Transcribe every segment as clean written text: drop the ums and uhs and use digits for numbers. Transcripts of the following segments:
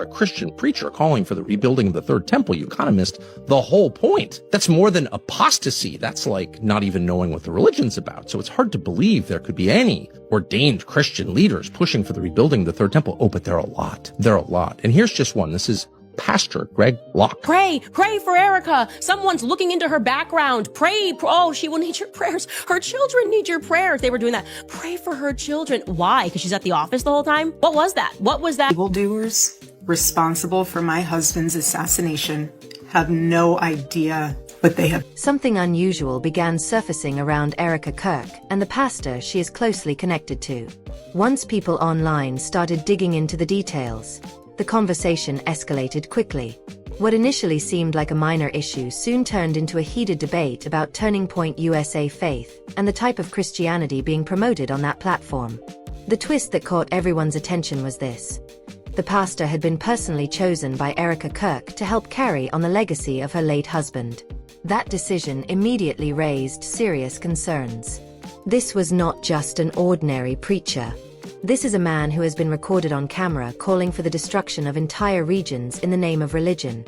A Christian preacher calling for the rebuilding of the third temple, you kind of missed the whole point. That's more than apostasy. That's like not even knowing what the religion's about. So it's hard to believe there could be any ordained Christian leaders pushing for the rebuilding of the third temple. Oh, but there are a lot. There are a lot. And here's just one. This is Pastor Greg Locke. Pray for Erika. Someone's looking into her background. Pray. Oh, she will need your prayers. Her children need your prayers. They were doing that. Pray for her children. Why? Because she's at the office the whole time? What was that? What was that? Evildoers responsible for my husband's assassination have no idea what they have. Something unusual began surfacing around Erika Kirk and the pastor she is closely connected to. Once people online started digging into the details, the conversation escalated quickly. What initially seemed like a minor issue soon turned into a heated debate about Turning Point USA Faith and the type of Christianity being promoted on that platform. The twist that caught everyone's attention was this. The pastor had been personally chosen by Erika Kirk to help carry on the legacy of her late husband. That decision immediately raised serious concerns. This was not just an ordinary preacher. This is a man who has been recorded on camera calling for the destruction of entire regions in the name of religion,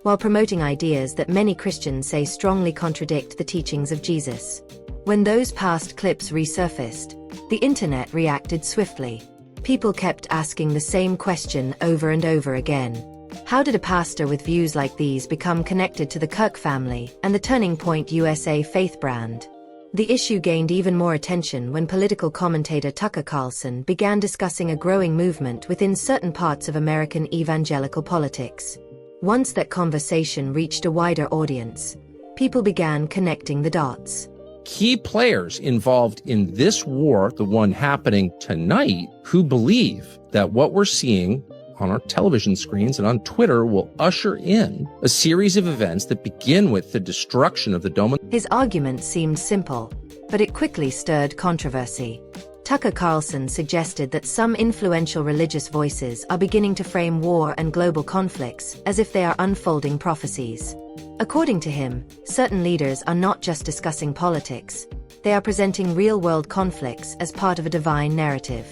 while promoting ideas that many Christians say strongly contradict the teachings of Jesus. When those past clips resurfaced, the internet reacted swiftly. People kept asking the same question over and over again. How did a pastor with views like these become connected to the Kirk family and the Turning Point USA Faith brand? The issue gained even more attention when political commentator Tucker Carlson began discussing a growing movement within certain parts of American evangelical politics. Once that conversation reached a wider audience, people began connecting the dots. Key players involved in this war, the one happening tonight, who believe that what we're seeing on our television screens and on Twitter will usher in a series of events that begin with the destruction of the Dome. His argument seemed simple, but it quickly stirred controversy. Tucker Carlson suggested that some influential religious voices are beginning to frame war and global conflicts as if they are unfolding prophecies. According to him, certain leaders are not just discussing politics, they are presenting real-world conflicts as part of a divine narrative.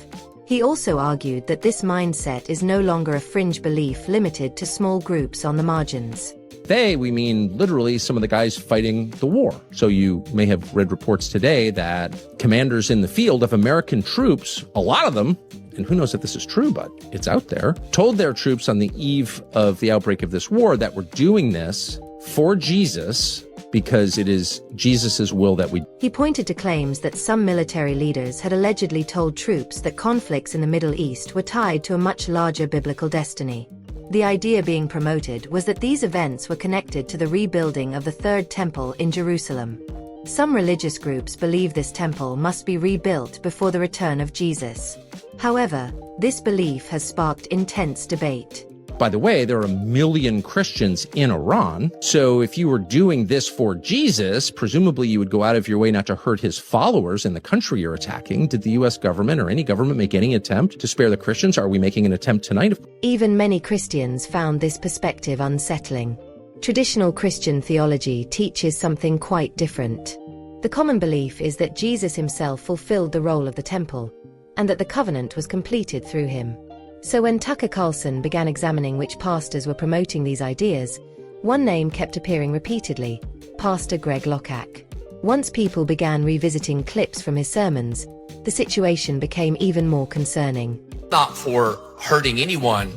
He also argued that this mindset is no longer a fringe belief limited to small groups on the margins. We mean literally some of the guys fighting the war. So you may have read reports today that commanders in the field of American troops, a lot of them, and who knows if this is true, but it's out there, told their troops on the eve of the outbreak of this war that we're doing this for Jesus because it is Jesus' will that we... He pointed to claims that some military leaders had allegedly told troops that conflicts in the Middle East were tied to a much larger biblical destiny. The idea being promoted was that these events were connected to the rebuilding of the Third Temple in Jerusalem. Some religious groups believe this temple must be rebuilt before the return of Jesus. However, this belief has sparked intense debate. By the way, there are 1 million Christians in Iran. So if you were doing this for Jesus, presumably you would go out of your way not to hurt his followers in the country you're attacking. Did the U.S. government or any government make any attempt to spare the Christians? Are we making an attempt tonight? Even many Christians found this perspective unsettling. Traditional Christian theology teaches something quite different. The common belief is that Jesus himself fulfilled the role of the temple, and that the covenant was completed through him. So when Tucker Carlson began examining which pastors were promoting these ideas, one name kept appearing repeatedly: Pastor Greg Locke. Once people began revisiting clips from his sermons, the situation became even more concerning. Not for hurting anyone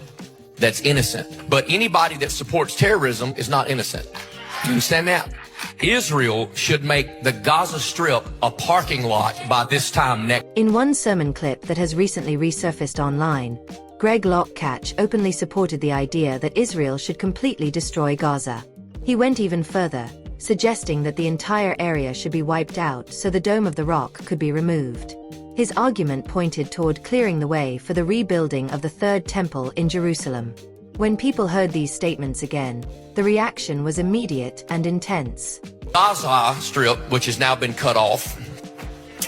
that's innocent, but anybody that supports terrorism is not innocent. You understand that? Israel should make the Gaza Strip a parking lot by this time next. In one sermon clip that has recently resurfaced online, Greg Locke openly supported the idea that Israel should completely destroy Gaza. He went even further, suggesting that the entire area should be wiped out so the Dome of the Rock could be removed. His argument pointed toward clearing the way for the rebuilding of the Third Temple in Jerusalem. When people heard these statements again, the reaction was immediate and intense. Gaza Strip, which has now been cut off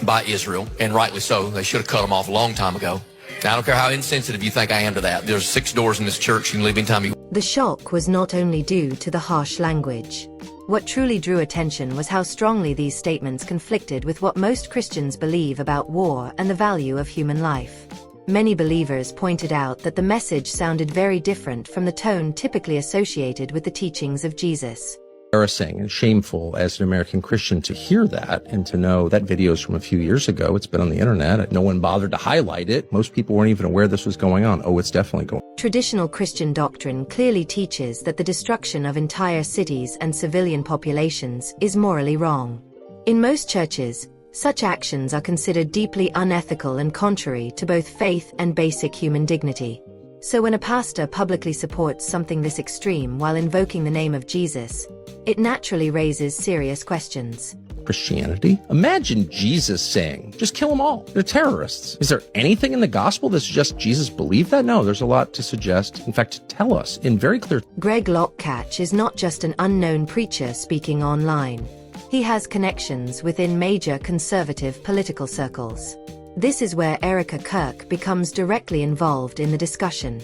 by Israel, and rightly so, they should have cut them off a long time ago. Now, I don't care how insensitive you think I am to that. There's 6 doors in this church. You can leave anytime you... The shock was not only due to the harsh language. What truly drew attention was how strongly these statements conflicted with what most Christians believe about war and the value of human life. Many believers pointed out that the message sounded very different from the tone typically associated with the teachings of Jesus. Embarrassing and shameful as an American Christian to hear that and to know that video is from a few years ago. It's been on the internet. No one bothered to highlight it. Most people weren't even aware this was going on. Oh, it's definitely going on. Traditional Christian doctrine clearly teaches that the destruction of entire cities and civilian populations is morally wrong. In most churches, such actions are considered deeply unethical and contrary to both faith and basic human dignity. So when a pastor publicly supports something this extreme while invoking the name of Jesus, it naturally raises serious questions. Christianity? Imagine Jesus saying, just kill them all. They're terrorists. Is there anything in the gospel that suggests Jesus believed that? No, there's a lot to suggest, in fact, to tell us in very clear. Greg Locatch is not just an unknown preacher speaking online. He has connections within major conservative political circles. This is where Erika Kirk becomes directly involved in the discussion.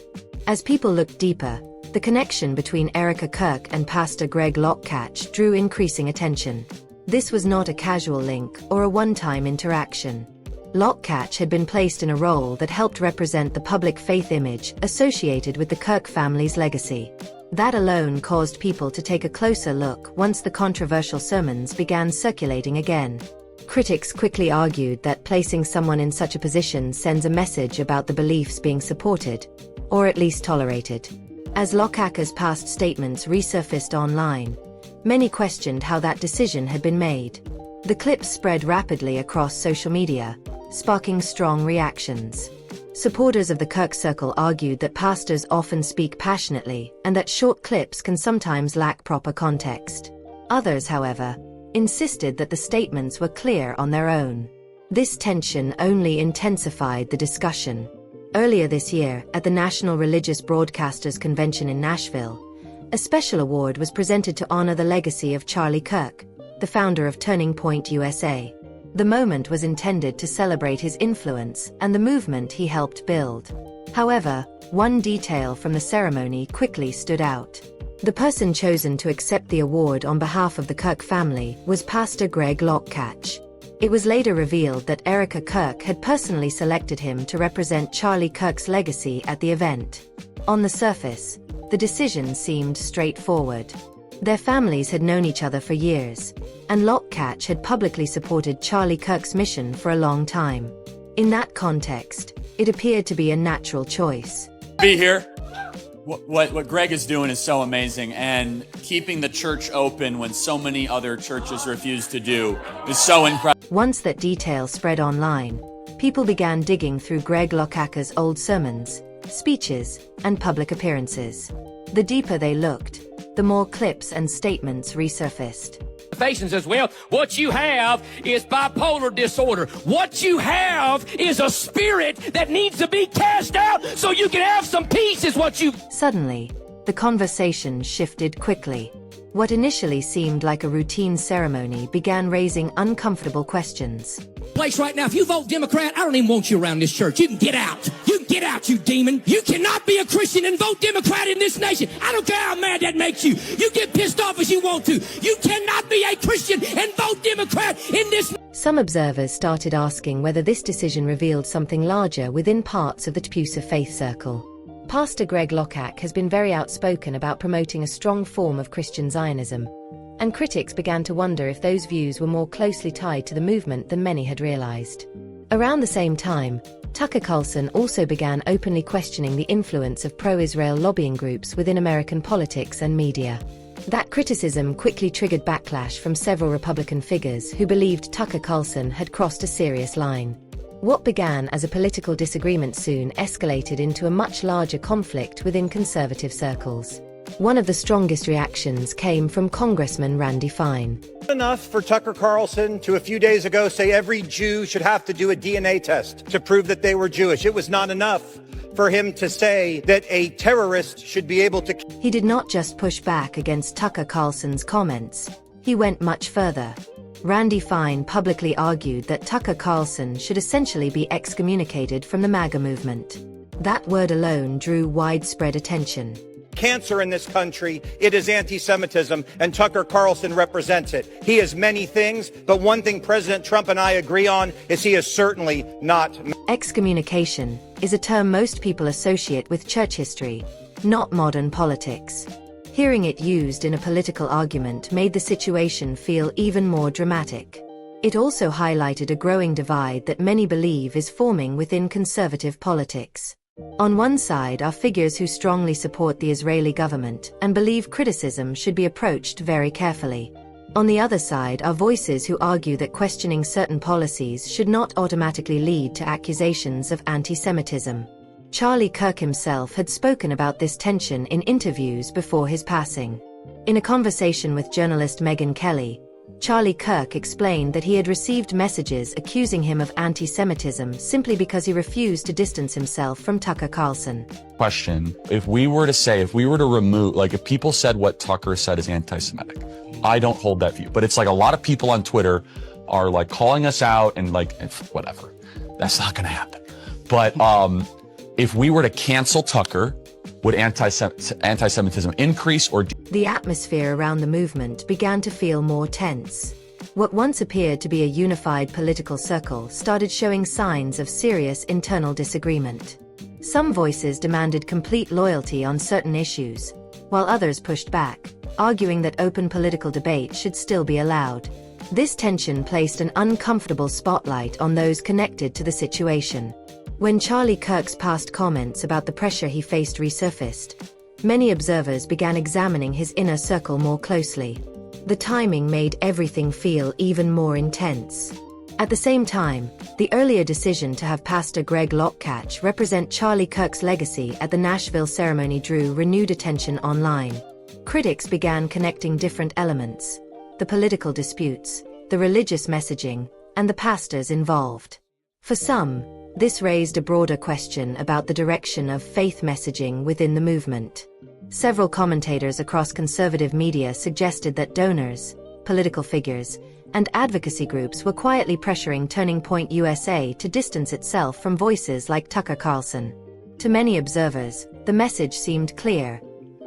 As people looked deeper, the connection between Erika Kirk and Pastor Greg Locatch drew increasing attention. This was not a casual link or a one-time interaction. Locatch had been placed in a role that helped represent the public faith image associated with the Kirk family's legacy. That alone caused people to take a closer look once the controversial sermons began circulating again. Critics quickly argued that placing someone in such a position sends a message about the beliefs being supported, or at least tolerated. As Locatch's past statements resurfaced online, many questioned how that decision had been made. The clips spread rapidly across social media, sparking strong reactions. Supporters of the Kirk circle argued that pastors often speak passionately and that short clips can sometimes lack proper context. Others, however, insisted that the statements were clear on their own. This tension only intensified the discussion. Earlier this year, at the National Religious Broadcasters Convention in Nashville, a special award was presented to honor the legacy of Charlie Kirk, the founder of Turning Point USA. The moment was intended to celebrate his influence and the movement he helped build. However, one detail from the ceremony quickly stood out. The person chosen to accept the award on behalf of the Kirk family was Pastor Greg Locatch. It was later revealed that Erika Kirk had personally selected him to represent Charlie Kirk's legacy at the event. On the surface, the decision seemed straightforward. Their families had known each other for years, and Locatch had publicly supported Charlie Kirk's mission for a long time. In that context, it appeared to be a natural choice. Be here. What Greg is doing is so amazing, and keeping the church open when so many other churches refuse to do is so incredible. Once that detail spread online, people began digging through Greg Locatch's old sermons, speeches, and public appearances. The deeper they looked, the more clips and statements resurfaced. Says, well, what you have is bipolar disorder. What you have is a spirit that needs to be cast out so you can have some peace is what you... Suddenly, the conversation shifted quickly. What initially seemed like a routine ceremony began raising uncomfortable questions. Place right now, if you vote Democrat, I don't even want you around this church. You can get out. You can get out, you demon. You cannot be a Christian and vote Democrat in this nation. I don't care how mad that makes you. You get pissed off as you want to. You cannot be a Christian and vote Democrat in this... Some observers started asking whether this decision revealed something larger within parts of the TPUSA Faith circle. Pastor Greg Locatch has been very outspoken about promoting a strong form of Christian Zionism, and critics began to wonder if those views were more closely tied to the movement than many had realized. Around the same time, Tucker Carlson also began openly questioning the influence of pro-Israel lobbying groups within American politics and media. That criticism quickly triggered backlash from several Republican figures who believed Tucker Carlson had crossed a serious line. What began as a political disagreement soon escalated into a much larger conflict within conservative circles. One of the strongest reactions came from Congressman Randy Fine. Enough for Tucker Carlson to a few days ago say every Jew should have to do a DNA test to prove that they were Jewish. It was not enough for him to say that a terrorist should be able to... He did not just push back against Tucker Carlson's comments. He went much further. Randy Fine publicly argued that Tucker Carlson should essentially be excommunicated from the MAGA movement. That word alone drew widespread attention. cancer in this country, it is anti-Semitism, and Tucker Carlson represents it. He is many things, but one thing President Trump and I agree on is he is certainly not. Excommunication is a term most people associate with church history, not modern politics. Hearing it used in a political argument made the situation feel even more dramatic. It also highlighted a growing divide that many believe is forming within conservative politics. On one side are figures who strongly support the Israeli government and believe criticism should be approached very carefully. On the other side are voices who argue that questioning certain policies should not automatically lead to accusations of anti-Semitism. Charlie Kirk himself had spoken about this tension in interviews before his passing. In a conversation with journalist Megyn Kelly, Charlie Kirk explained that he had received messages accusing him of anti-Semitism simply because he refused to distance himself from Tucker Carlson. Question, if we were to remove, like if people said what Tucker said is anti-Semitic, I don't hold that view, but it's like a lot of people on Twitter are like calling us out and like, whatever. That's not gonna happen. But if we were to cancel Tucker, would anti-Semitism increase or The atmosphere around the movement began to feel more tense. What once appeared to be a unified political circle started showing signs of serious internal disagreement. Some voices demanded complete loyalty on certain issues, while others pushed back, arguing that open political debate should still be allowed. This tension placed an uncomfortable spotlight on those connected to the situation. When Charlie Kirk's past comments about the pressure he faced resurfaced, many observers began examining his inner circle more closely. The timing made everything feel even more intense. At the same time, the earlier decision to have Pastor Greg Lockhart represent Charlie Kirk's legacy at the Nashville ceremony drew renewed attention online. Critics began connecting different elements: the political disputes, the religious messaging, and the pastors involved. For some, this raised a broader question about the direction of faith messaging within the movement. Several commentators across conservative media suggested that donors, political figures, and advocacy groups were quietly pressuring Turning Point USA to distance itself from voices like Tucker Carlson. To many observers, the message seemed clear: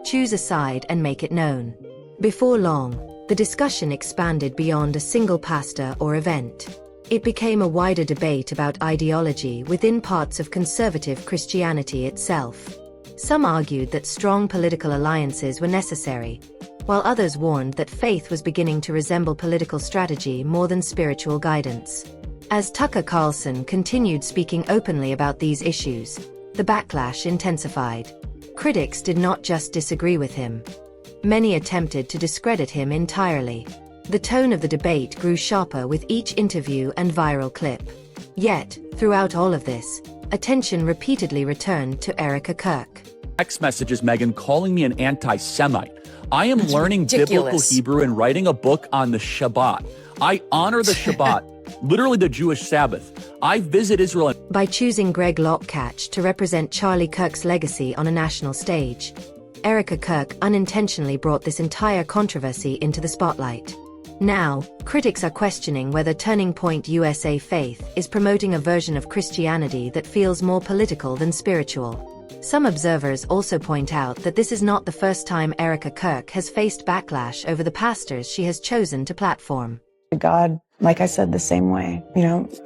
choose a side and make it known. Before long, the discussion expanded beyond a single pastor or event. It became a wider debate about ideology within parts of conservative Christianity itself. Some argued that strong political alliances were necessary, while others warned that faith was beginning to resemble political strategy more than spiritual guidance. As Tucker Carlson continued speaking openly about these issues, the backlash intensified. Critics did not just disagree with him. Many attempted to discredit him entirely. The tone of the debate grew sharper with each interview and viral clip. Yet, throughout all of this, attention repeatedly returned to Erika Kirk. Text messages, Megyn, calling me an anti-Semite. I am learning biblical Hebrew and writing a book on the Shabbat. I honor the Shabbat, literally the Jewish Sabbath. I visit Israel. By choosing Greg Lockhart to represent Charlie Kirk's legacy on a national stage, Erika Kirk unintentionally brought this entire controversy into the spotlight. Now, critics are questioning whether Turning Point USA Faith is promoting a version of Christianity that feels more political than spiritual. Some observers also point out that this is not the first time Erika Kirk has faced backlash over the pastors she has chosen to platform. God, like I said, the same way.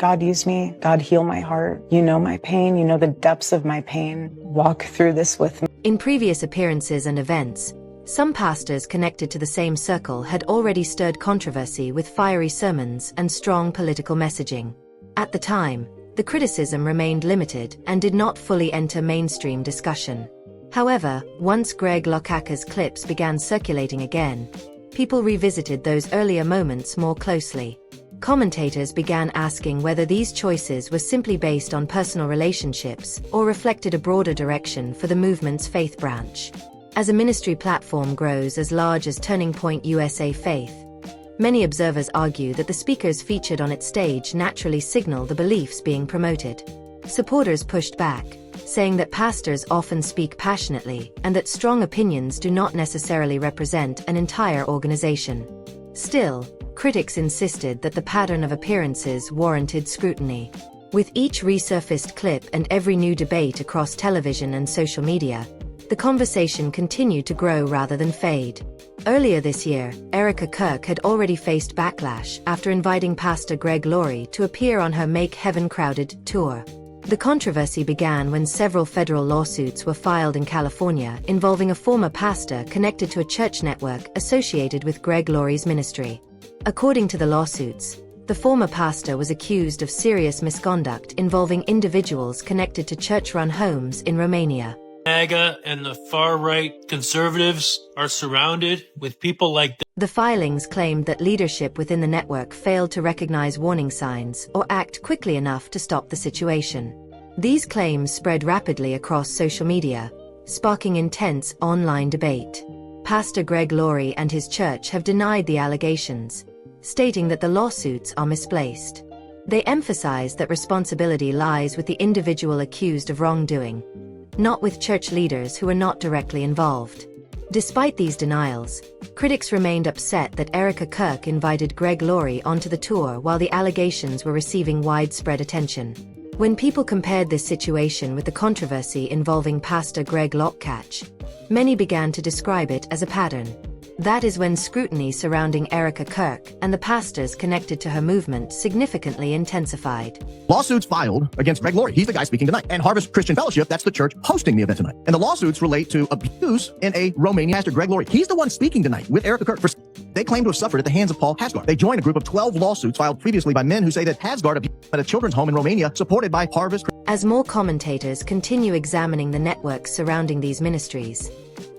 God use me. God heal my heart. You know my pain. You know the depths of my pain. Walk through this with me. In previous appearances and events, some pastors connected to the same circle had already stirred controversy with fiery sermons and strong political messaging. At the time, the criticism remained limited and did not fully enter mainstream discussion. However, once Greg Lockhart's clips began circulating again, people revisited those earlier moments more closely. Commentators began asking whether these choices were simply based on personal relationships or reflected a broader direction for the movement's faith branch. As a ministry platform grows as large as Turning Point USA Faith, many observers argue that the speakers featured on its stage naturally signal the beliefs being promoted. Supporters pushed back, saying that pastors often speak passionately and that strong opinions do not necessarily represent an entire organization. Still, critics insisted that the pattern of appearances warranted scrutiny. With each resurfaced clip and every new debate across television and social media, The conversation continued to grow rather than fade. Earlier this year, Erika Kirk had already faced backlash after inviting Pastor Greg Laurie to appear on her Make Heaven Crowded tour. The controversy began when several federal lawsuits were filed in California involving a former pastor connected to a church network associated with Greg Laurie's ministry. According to the lawsuits, the former pastor was accused of serious misconduct involving individuals connected to church-run homes in Romania. MAGA and the far-right conservatives are surrounded with people like that. The filings claimed that leadership within the network failed to recognize warning signs or act quickly enough to stop the situation. These claims spread rapidly across social media, sparking intense online debate. Pastor Greg Laurie and his church have denied the allegations, stating that the lawsuits are misplaced. They emphasize that responsibility lies with the individual accused of wrongdoing, not with church leaders who are not directly involved. Despite these denials, critics remained upset that Erika Kirk invited Greg Laurie onto the tour while the allegations were receiving widespread attention. When people compared this situation with the controversy involving Pastor Greg Lockcatch, many began to describe it as a pattern. That is when scrutiny surrounding Erika Kirk and the pastors connected to her movement significantly intensified. Lawsuits filed against Greg Laurie. He's the guy speaking tonight. And Harvest Christian Fellowship, that's the church hosting the event tonight. And the lawsuits relate to abuse in a Romanian pastor, Greg Laurie. He's the one speaking tonight with Erika Kirk. They claim to have suffered at the hands of Paul Hasgard. They joined a group of 12 lawsuits filed previously by men who say that Hasgard abused at a children's home in Romania supported by Harvest. As more commentators continue examining the networks surrounding these ministries,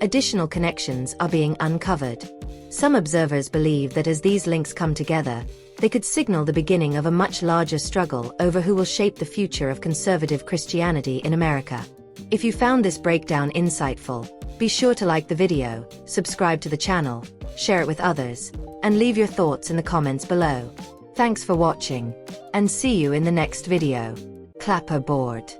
additional connections are being uncovered. Some observers believe that as these links come together, they could signal the beginning of a much larger struggle over who will shape the future of conservative Christianity in America. If you found this breakdown insightful, be sure to like the video, subscribe to the channel, share it with others, and leave your thoughts in the comments below. Thanks for watching, and see you in the next video. Clapperboard.